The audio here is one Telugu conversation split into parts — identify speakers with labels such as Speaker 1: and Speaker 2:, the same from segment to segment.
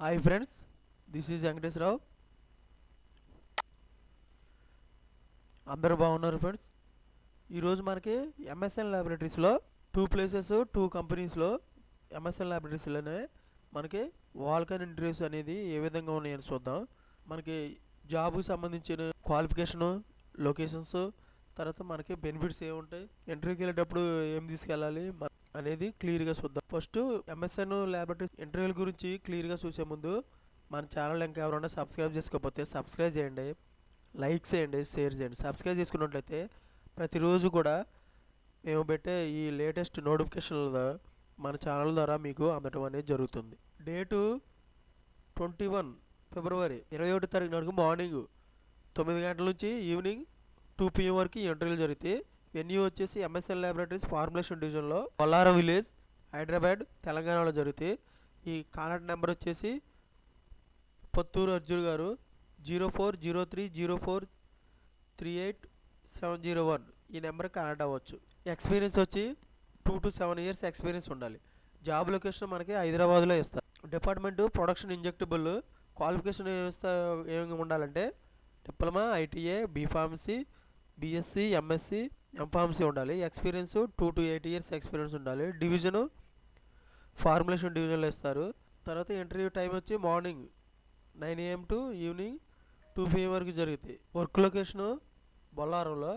Speaker 1: Hi friends, this is Venkateswararao. అందరూ బాగున్నారు ఫ్రెండ్స్. ఈరోజు మనకి ఎంఎస్ఎన్ ల్యాబొరేటరీస్లో టూ కంపెనీస్లో ఎంఎస్ఎన్ ల్యాబొరేటరీస్లోనే మనకి వాల్కన్ ఇంటర్వ్యూస్ అనేది ఏ విధంగా ఉన్నాయని చూద్దాం. మనకి జాబ్కి సంబంధించిన క్వాలిఫికేషను, లొకేషన్స్, తర్వాత మనకి బెనిఫిట్స్ ఏముంటాయి, ఇంటర్వ్యూకి వెళ్ళేటప్పుడు ఏం తీసుకెళ్ళాలి అనేది క్లియర్గా చూద్దాం. ఫస్ట్ ఎంఎస్ఎన్ ల్యాబొరేటరీ ఇంటర్వ్యూల గురించి క్లియర్గా చూసే ముందు మన ఛానల్ ఇంకా ఎవరైనా సబ్స్క్రైబ్ చేసుకోకపోతే సబ్స్క్రైబ్ చేయండి, లైక్ చేయండి, షేర్ చేయండి. సబ్స్క్రైబ్ చేసుకున్నట్లయితే ప్రతిరోజు కూడా మేము పెట్టే ఈ లేటెస్ట్ నోటిఫికేషన్లు మన ఛానల్ ద్వారా మీకు అందటం అనేది జరుగుతుంది. డేటు 21 ఫిబ్రవరి 21 తారీఖు నాడు మార్నింగ్ 9 గంటల నుంచి ఈవినింగ్ 2 PM వరకు ఇంటర్వ్యూలు జరుగుతాయి. వెన్యూ వచ్చేసి ఎంఎస్ఎన్ ల్యాబొరేటరీస్ ఫార్ములేషన్ డివిజన్లో బొల్లారం విలేజ్, హైదరాబాద్, తెలంగాణలో జరుగుతాయి. ఈ కాంటాక్ట్ నెంబర్ వచ్చేసి పొత్తూరు అర్జున్ గారు 04030438 ఈ నెంబర్కి కనెక్ట్ అవ్వచ్చు. ఎక్స్పీరియన్స్ వచ్చి 2 to 7 years ఎక్స్పీరియన్స్ ఉండాలి. జాబ్ లొకేషన్ మనకి హైదరాబాద్లో ఇస్తారు. Department production injectable. క్వాలిఫికేషన్ ఏమి ఉండాలంటే diploma, ITA, B Pharmacy, BSc, MSc, M Pharmacy ఉండాలి. ఎక్స్పీరియన్స్ 2 to 8 years ఎక్స్పీరియన్స్ ఉండాలి. డివిజను ఫార్ములేషన్ డివిజన్లో ఇస్తారు. తర్వాత ఇంటర్వ్యూ టైం వచ్చి morning 9 AM to evening 2 PM వరకు జరుగుతాయి. Work location బొల్లారంలో.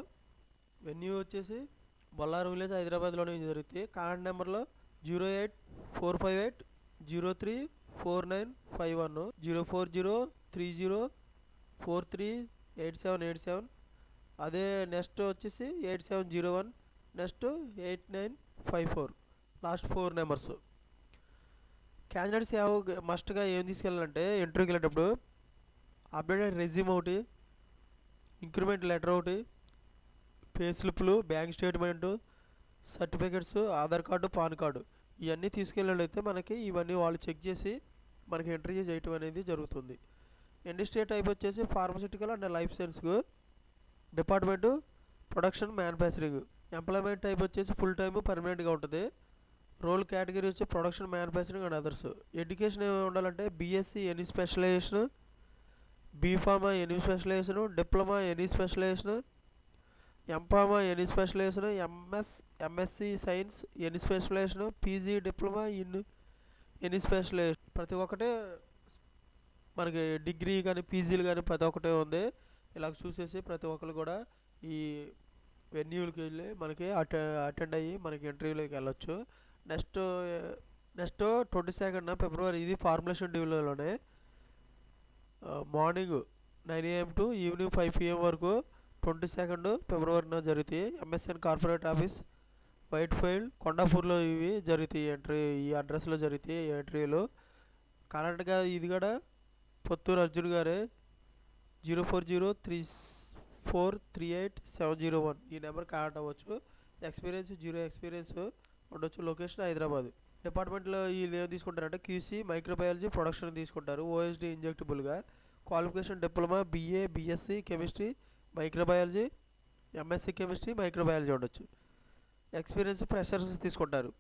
Speaker 1: వెన్యూ వచ్చేసి బొల్లారం విలేజ్, హైదరాబాద్లోనే జరుగుతాయి. కాంటాక్ట్ నెంబర్లో 08458034951, 04030438787. అదే నెక్స్ట్ వచ్చేసి 8701, నెక్స్ట్ 8954, లాస్ట్ 4 నెంబర్స్. క్యాండిడేట్స్ మస్ట్గా ఏం తీసుకెళ్ళాలంటే ఇంటర్వ్యూకి వెళ్ళేటప్పుడు అప్డేటెడ్ రెజ్యూమ్ ఒకటి, ఇంక్రిమెంట్ లెటర్ ఒకటి, పే స్లిప్లు, bank statement, certificates, Aadhaar card, PAN card ఇవన్నీ తీసుకెళ్ళినట్లయితే మనకి ఇవన్నీ వాళ్ళు చెక్ చేసి మనకి ఇంటర్వ్యూ చేయటం అనేది జరుగుతుంది. ఇండస్ట్రీ టైప్ వచ్చేసి ఫార్మస్యూటికల్ అండ్ లైఫ్ సైన్స్కు. Department production, manufacturing. Employment type వచ్చేసి ఫుల్ టైమ్ పర్మనెంట్గా ఉంటుంది. రోల్ కేటగిరీ వచ్చి production, manufacturing and others. Education ఏమి ఉండాలంటే BSc any specialization, BPharm any specialization, diploma any specialization, MPharm any specialization, MSc science any specialization, PG diploma in any specialization. ప్రతి ఒక్కటే మనకి డిగ్రీ కానీ పీజీలు కానీ ప్రతి ఒక్కటే ఉంది. ఇలా చూసేసి ప్రతి ఒక్కరు కూడా ఈ వెన్యూలకి వెళ్ళి మనకి అటెండ్ అయ్యి మనకి ఇంటర్వ్యూలోకి వెళ్ళొచ్చు. నెక్స్ట్ 22 ఫిబ్రవరి ఇది ఫార్ములేషన్ డివిజన్లోనే morning 9 AM to evening 5 PM వరకు 22 ఫిబ్రవరిన జరుగుతాయి. MSN corporate office, white field, కొండాపూర్లో ఇవి జరుగుతాయి. ఈ అడ్రస్లో జరుగుతాయి ఇంటర్వ్యూలు. కరెక్ట్గా ఇది కూడా పొత్తూరు అర్జున్ గారే 04034388701 ఈ నెంబర్ కాంటాక్ట్ అవ్వచ్చు. ఎక్స్పీరియన్స్ 0 ఎక్స్పీరియన్స్ ఉండొచ్చు. లొకేషన్ హైదరాబాద్. డిపార్ట్మెంట్లో వీళ్ళు ఏం తీసుకుంటారంటే క్యూసీ, మైక్రోబయాలజీ, ప్రొడక్షన్ తీసుకుంటారు. ఓఎస్డి ఇంజెక్టబుల్గా. Qualification diploma, BA, BSc chemistry, microbiology, MSc chemistry, microbiology ఉండొచ్చు. ఎక్స్పీరియన్స్ ఫ్రెషర్స్ తీసుకుంటారు.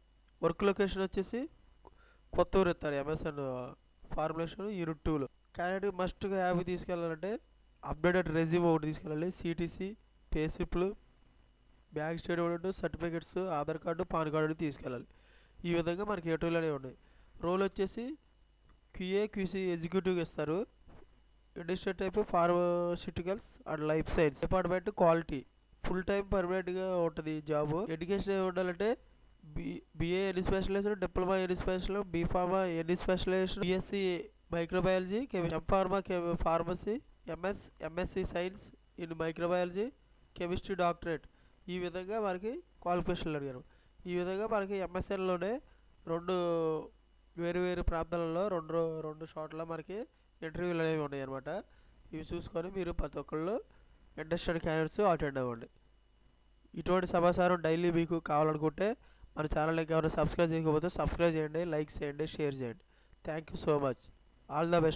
Speaker 1: వర్క్ లొకేషన్ వచ్చేసి కొత్తూరు ఇస్తారు. ఎంఎస్ఎన్ ఫార్ములేషన్ యూనిట్ 2లో. క్యాండిడేట్ మస్ట్గా యాప్ తీసుకెళ్ళాలంటే అప్డేటెడ్ రెజ్యూమ్ ఒకటి తీసుకెళ్ళాలి. సిటీసీ, పే స్లిప్లు, bank statement, certificates, Aadhaar card, PAN card తీసుకెళ్ళాలి. ఈ విధంగా మనకి ఇంటర్వ్యూలు అనేవి ఉన్నాయి. రోల్ వచ్చేసి క్యూసీ ఎగ్జిక్యూటివ్ ఇస్తారు. Industry type pharmaceuticals and life science. Department quality. Full time పర్మనెంట్గా ఉంటుంది జాబ్. ఎడ్యుకేషన్ ఏమి ఉండాలంటే BA any specialization, diploma any specialization, BPharm any specialisation, BSc microbiology, MPharm pharmacy, MSc science in microbiology, chemistry doctorate. ఈ విధంగా మనకి క్వాలిఫికేషన్లు అడిగారు. ఈ విధంగా మనకి ఎంఎస్ఎన్లోనే వేరు ప్రాంతాలలో రెండు చోట్ల మనకి ఇంటర్వ్యూలు అనేవి ఉన్నాయి అన్నమాట. ఇవి చూసుకొని మీరు ప్రతి ఒక్కళ్ళు ఇంట్రెస్టెడ్ క్యాండిడేట్స్ అటెండ్ అవ్వండి. ఇటువంటి సమాచారం డైలీ మీకు కావాలనుకుంటే మన ఛానల్కి ఎవరైనా సబ్స్క్రైబ్ చేయకపోతే సబ్స్క్రైబ్ చేయండి, లైక్ చేయండి, షేర్ చేయండి. Thank you so much. All the best.